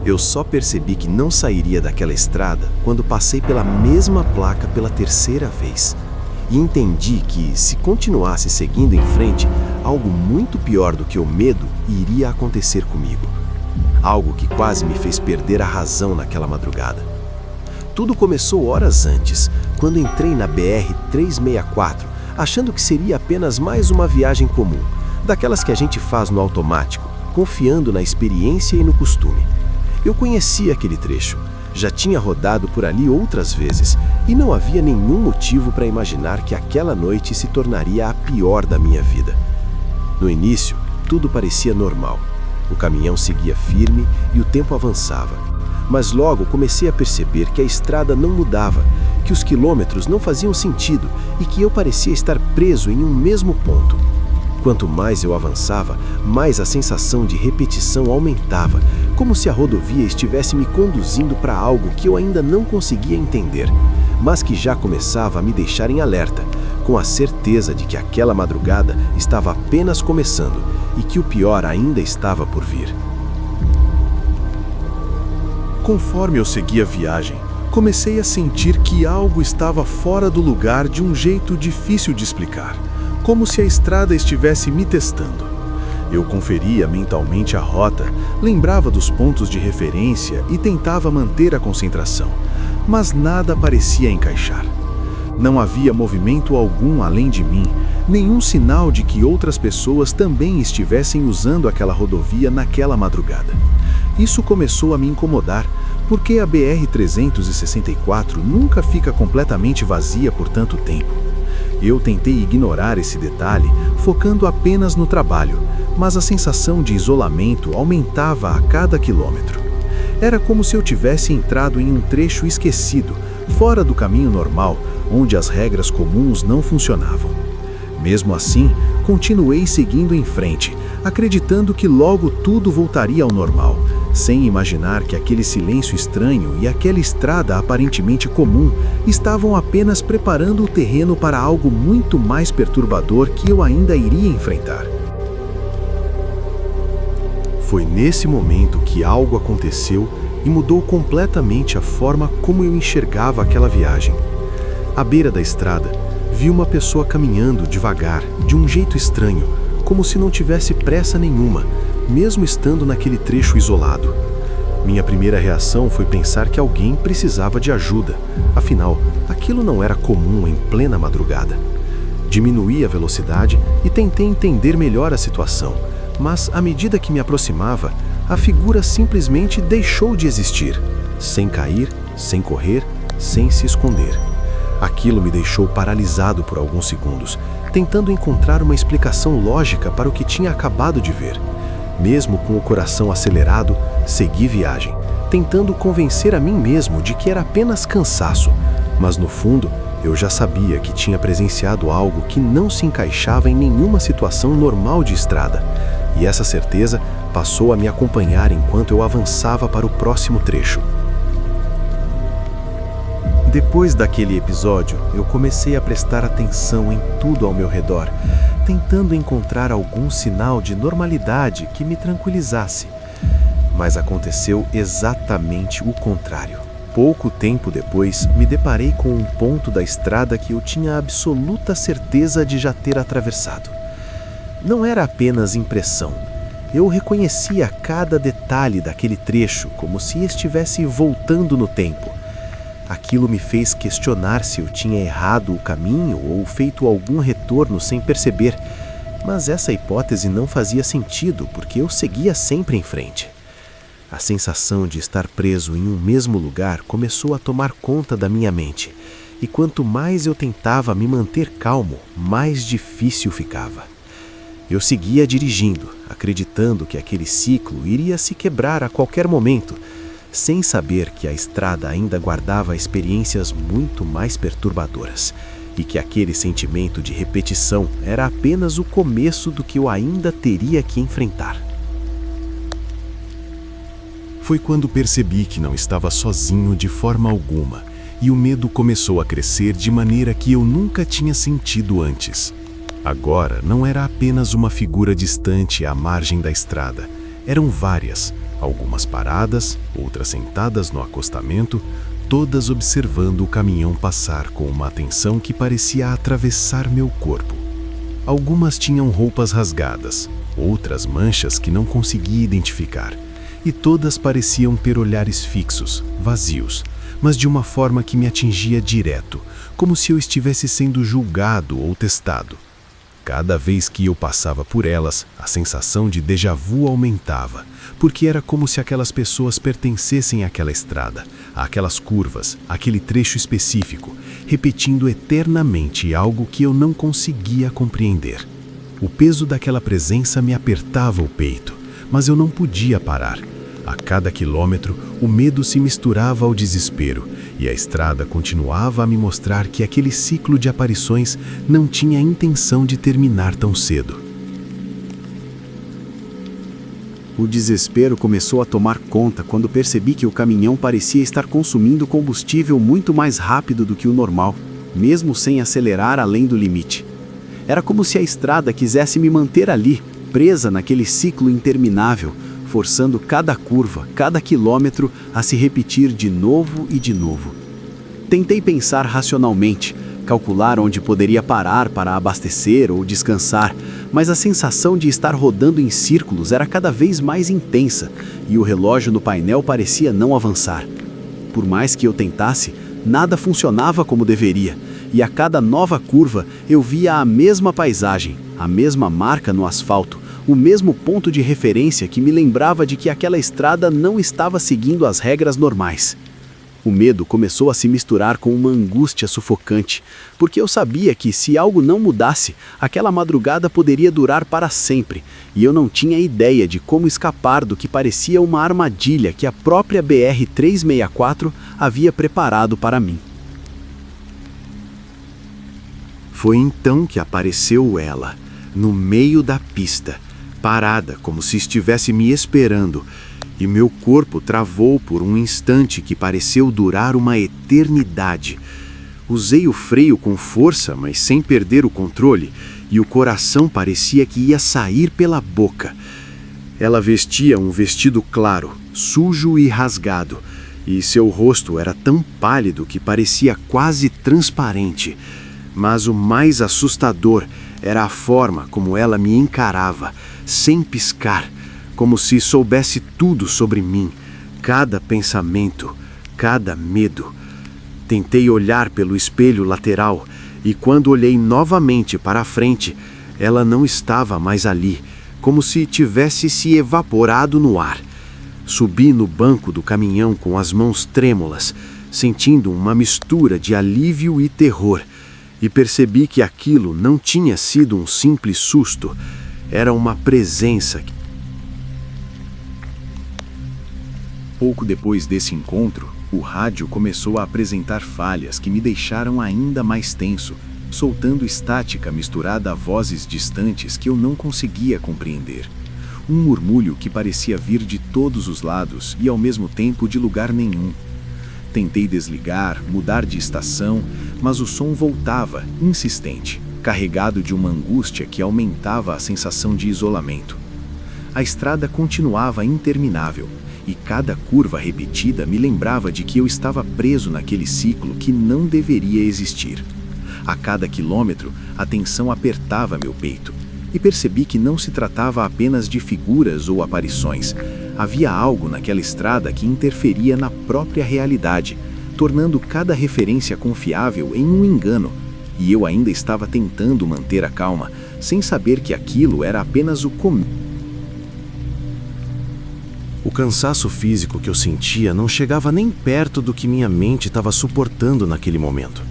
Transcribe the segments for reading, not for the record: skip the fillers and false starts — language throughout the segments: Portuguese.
Eu só percebi que não sairia daquela estrada quando passei pela mesma placa pela terceira vez. E entendi que, se continuasse seguindo em frente, algo muito pior do que o medo iria acontecer comigo. Algo que quase me fez perder a razão naquela madrugada. Tudo começou horas antes, quando entrei na BR-364, achando que seria apenas mais uma viagem comum, daquelas que a gente faz no automático, confiando na experiência e no costume. Eu conhecia aquele trecho, já tinha rodado por ali outras vezes e não havia nenhum motivo para imaginar que aquela noite se tornaria a pior da minha vida. No início, tudo parecia normal. O caminhão seguia firme e o tempo avançava. Mas logo comecei a perceber que a estrada não mudava, que os quilômetros não faziam sentido e que eu parecia estar preso em um mesmo ponto. Quanto mais eu avançava, mais a sensação de repetição aumentava, como se a rodovia estivesse me conduzindo para algo que eu ainda não conseguia entender, mas que já começava a me deixar em alerta, com a certeza de que aquela madrugada estava apenas começando e que o pior ainda estava por vir. Conforme eu seguia a viagem, comecei a sentir que algo estava fora do lugar de um jeito difícil de explicar, como se a estrada estivesse me testando. Eu conferia mentalmente a rota, lembrava dos pontos de referência e tentava manter a concentração, mas nada parecia encaixar. Não havia movimento algum além de mim, nenhum sinal de que outras pessoas também estivessem usando aquela rodovia naquela madrugada. Isso começou a me incomodar, porque a BR-364 nunca fica completamente vazia por tanto tempo. Eu tentei ignorar esse detalhe, focando apenas no trabalho, mas a sensação de isolamento aumentava a cada quilômetro. Era como se eu tivesse entrado em um trecho esquecido, fora do caminho normal, onde as regras comuns não funcionavam. Mesmo assim, continuei seguindo em frente, acreditando que logo tudo voltaria ao normal, sem imaginar que aquele silêncio estranho e aquela estrada aparentemente comum estavam apenas preparando o terreno para algo muito mais perturbador que eu ainda iria enfrentar. Foi nesse momento que algo aconteceu e mudou completamente a forma como eu enxergava aquela viagem. À beira da estrada, vi uma pessoa caminhando devagar, de um jeito estranho, como se não tivesse pressa nenhuma, mesmo estando naquele trecho isolado. Minha primeira reação foi pensar que alguém precisava de ajuda, afinal, aquilo não era comum em plena madrugada. Diminuí a velocidade e tentei entender melhor a situação, mas à medida que me aproximava, a figura simplesmente deixou de existir, sem cair, sem correr, sem se esconder. Aquilo me deixou paralisado por alguns segundos, tentando encontrar uma explicação lógica para o que tinha acabado de ver. Mesmo com o coração acelerado, segui viagem, tentando convencer a mim mesmo de que era apenas cansaço, mas no fundo, eu já sabia que tinha presenciado algo que não se encaixava em nenhuma situação normal de estrada, e essa certeza passou a me acompanhar enquanto eu avançava para o próximo trecho. Depois daquele episódio, eu comecei a prestar atenção em tudo ao meu redor, tentando encontrar algum sinal de normalidade que me tranquilizasse. Mas aconteceu exatamente o contrário. Pouco tempo depois, me deparei com um ponto da estrada que eu tinha absoluta certeza de já ter atravessado. Não era apenas impressão. Eu reconhecia cada detalhe daquele trecho, como se estivesse voltando no tempo. Aquilo me fez questionar se eu tinha errado o caminho ou feito algum retorno sem perceber, mas essa hipótese não fazia sentido porque eu seguia sempre em frente. A sensação de estar preso em um mesmo lugar começou a tomar conta da minha mente, e quanto mais eu tentava me manter calmo, mais difícil ficava. Eu seguia dirigindo, acreditando que aquele ciclo iria se quebrar a qualquer momento, sem saber que a estrada ainda guardava experiências muito mais perturbadoras e que aquele sentimento de repetição era apenas o começo do que eu ainda teria que enfrentar. Foi quando percebi que não estava sozinho de forma alguma e o medo começou a crescer de maneira que eu nunca tinha sentido antes. Agora não era apenas uma figura distante à margem da estrada, eram várias, algumas paradas, outras sentadas no acostamento, todas observando o caminhão passar com uma atenção que parecia atravessar meu corpo. Algumas tinham roupas rasgadas, outras manchas que não conseguia identificar, e todas pareciam ter olhares fixos, vazios, mas de uma forma que me atingia direto, como se eu estivesse sendo julgado ou testado. Cada vez que eu passava por elas, a sensação de déjà vu aumentava, porque era como se aquelas pessoas pertencessem àquela estrada, àquelas curvas, àquele trecho específico, repetindo eternamente algo que eu não conseguia compreender. O peso daquela presença me apertava o peito, mas eu não podia parar. A cada quilômetro, o medo se misturava ao desespero, e a estrada continuava a me mostrar que aquele ciclo de aparições não tinha intenção de terminar tão cedo. O desespero começou a tomar conta quando percebi que o caminhão parecia estar consumindo combustível muito mais rápido do que o normal, mesmo sem acelerar além do limite. Era como se a estrada quisesse me manter ali, presa naquele ciclo interminável, forçando cada curva, cada quilômetro a se repetir de novo e de novo. Tentei pensar racionalmente, calcular onde poderia parar para abastecer ou descansar, mas a sensação de estar rodando em círculos era cada vez mais intensa e o relógio no painel parecia não avançar. Por mais que eu tentasse, nada funcionava como deveria, e a cada nova curva eu via a mesma paisagem, a mesma marca no asfalto, o mesmo ponto de referência que me lembrava de que aquela estrada não estava seguindo as regras normais. O medo começou a se misturar com uma angústia sufocante, porque eu sabia que, se algo não mudasse, aquela madrugada poderia durar para sempre, e eu não tinha ideia de como escapar do que parecia uma armadilha que a própria BR-364 havia preparado para mim. Foi então que apareceu ela, no meio da pista, parada como se estivesse me esperando, e meu corpo travou por um instante que pareceu durar uma eternidade. Usei o freio com força, mas sem perder o controle, e o coração parecia que ia sair pela boca. Ela vestia um vestido claro, sujo e rasgado, e seu rosto era tão pálido que parecia quase transparente. Mas o mais assustador era a forma como ela me encarava, sem piscar, como se soubesse tudo sobre mim, cada pensamento, cada medo. Tentei olhar pelo espelho lateral e quando olhei novamente para a frente, ela não estava mais ali, como se tivesse se evaporado no ar. Subi no banco do caminhão com as mãos trêmulas, sentindo uma mistura de alívio e terror, e percebi que aquilo não tinha sido um simples susto, era uma presença. Pouco depois desse encontro, o rádio começou a apresentar falhas que me deixaram ainda mais tenso, soltando estática misturada a vozes distantes que eu não conseguia compreender. Um murmúrio que parecia vir de todos os lados e ao mesmo tempo de lugar nenhum. Tentei desligar, mudar de estação, mas o som voltava, insistente, carregado de uma angústia que aumentava a sensação de isolamento. A estrada continuava interminável, e cada curva repetida me lembrava de que eu estava preso naquele ciclo que não deveria existir. A cada quilômetro, a tensão apertava meu peito, e percebi que não se tratava apenas de figuras ou aparições. Havia algo naquela estrada que interferia na própria realidade, tornando cada referência confiável em um engano, e eu ainda estava tentando manter a calma, sem saber que aquilo era apenas o começo. O cansaço físico que eu sentia não chegava nem perto do que minha mente estava suportando naquele momento.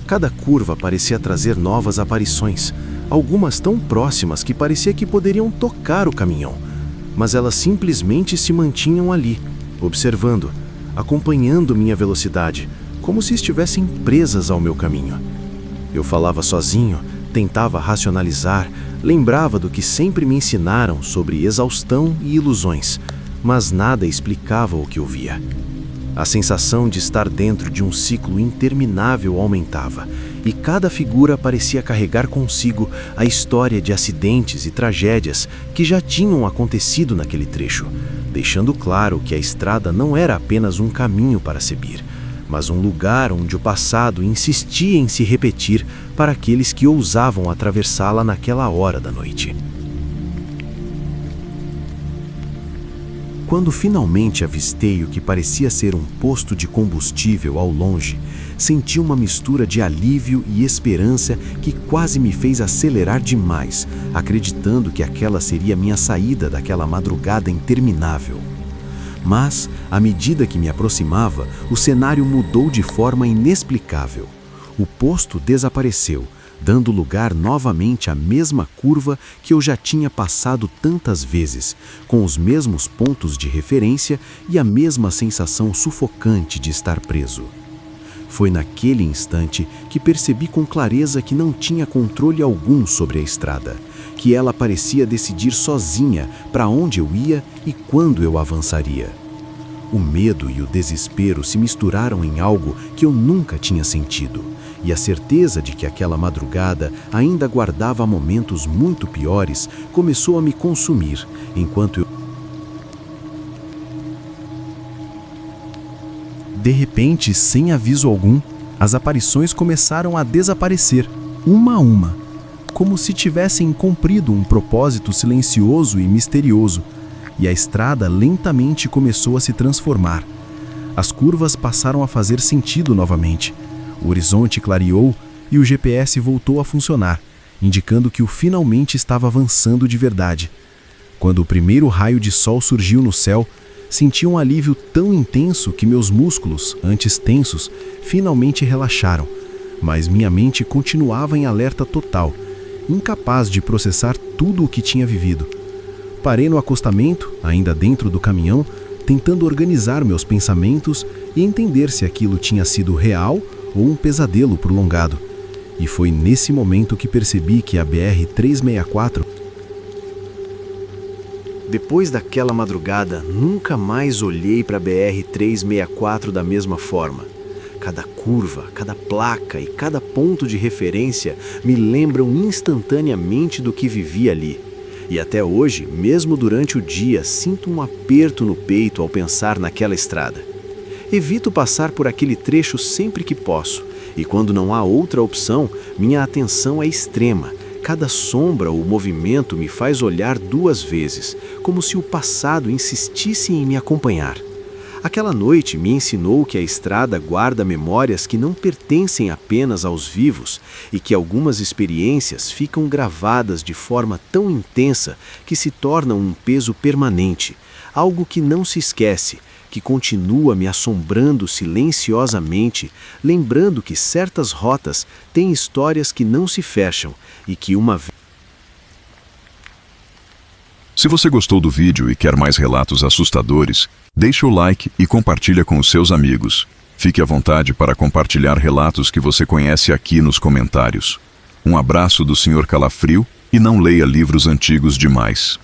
Cada curva parecia trazer novas aparições, algumas tão próximas que parecia que poderiam tocar o caminhão, mas elas simplesmente se mantinham ali, observando, acompanhando minha velocidade, como se estivessem presas ao meu caminho. Eu falava sozinho, tentava racionalizar, lembrava do que sempre me ensinaram sobre exaustão e ilusões, mas nada explicava o que eu via. A sensação de estar dentro de um ciclo interminável aumentava, e cada figura parecia carregar consigo a história de acidentes e tragédias que já tinham acontecido naquele trecho, deixando claro que a estrada não era apenas um caminho para seguir, mas um lugar onde o passado insistia em se repetir para aqueles que ousavam atravessá-la naquela hora da noite. Quando finalmente avistei o que parecia ser um posto de combustível ao longe, senti uma mistura de alívio e esperança que quase me fez acelerar demais, acreditando que aquela seria minha saída daquela madrugada interminável. Mas, à medida que me aproximava, o cenário mudou de forma inexplicável. O posto desapareceu, dando lugar novamente à mesma curva que eu já tinha passado tantas vezes, com os mesmos pontos de referência e a mesma sensação sufocante de estar preso. Foi naquele instante que percebi com clareza que não tinha controle algum sobre a estrada, que ela parecia decidir sozinha para onde eu ia e quando eu avançaria. O medo e o desespero se misturaram em algo que eu nunca tinha sentido, e a certeza de que aquela madrugada ainda guardava momentos muito piores começou a me consumir, enquanto eu... De repente, sem aviso algum, as aparições começaram a desaparecer, uma a uma, como se tivessem cumprido um propósito silencioso e misterioso, e a estrada lentamente começou a se transformar. As curvas passaram a fazer sentido novamente. O horizonte clareou e o GPS voltou a funcionar, indicando que eu finalmente estava avançando de verdade. Quando o primeiro raio de sol surgiu no céu, senti um alívio tão intenso que meus músculos, antes tensos, finalmente relaxaram, mas minha mente continuava em alerta total, incapaz de processar tudo o que tinha vivido. Parei no acostamento, ainda dentro do caminhão, tentando organizar meus pensamentos e entender se aquilo tinha sido real ou um pesadelo prolongado. E foi nesse momento que percebi que a BR-364... Depois daquela madrugada, nunca mais olhei para a BR-364 da mesma forma. Cada curva, cada placa e cada ponto de referência me lembram instantaneamente do que vivi ali. E até hoje, mesmo durante o dia, sinto um aperto no peito ao pensar naquela estrada. Evito passar por aquele trecho sempre que posso, e quando não há outra opção, minha atenção é extrema. Cada sombra ou movimento me faz olhar duas vezes, como se o passado insistisse em me acompanhar. Aquela noite me ensinou que a estrada guarda memórias que não pertencem apenas aos vivos e que algumas experiências ficam gravadas de forma tão intensa que se tornam um peso permanente, algo que não se esquece, que continua me assombrando silenciosamente, lembrando que certas rotas têm histórias que não se fecham e que uma vez... Se você gostou do vídeo e quer mais relatos assustadores, deixe o like e compartilha com os seus amigos. Fique à vontade para compartilhar relatos que você conhece aqui nos comentários. Um abraço do Sr. Calafrio e não leia livros antigos demais.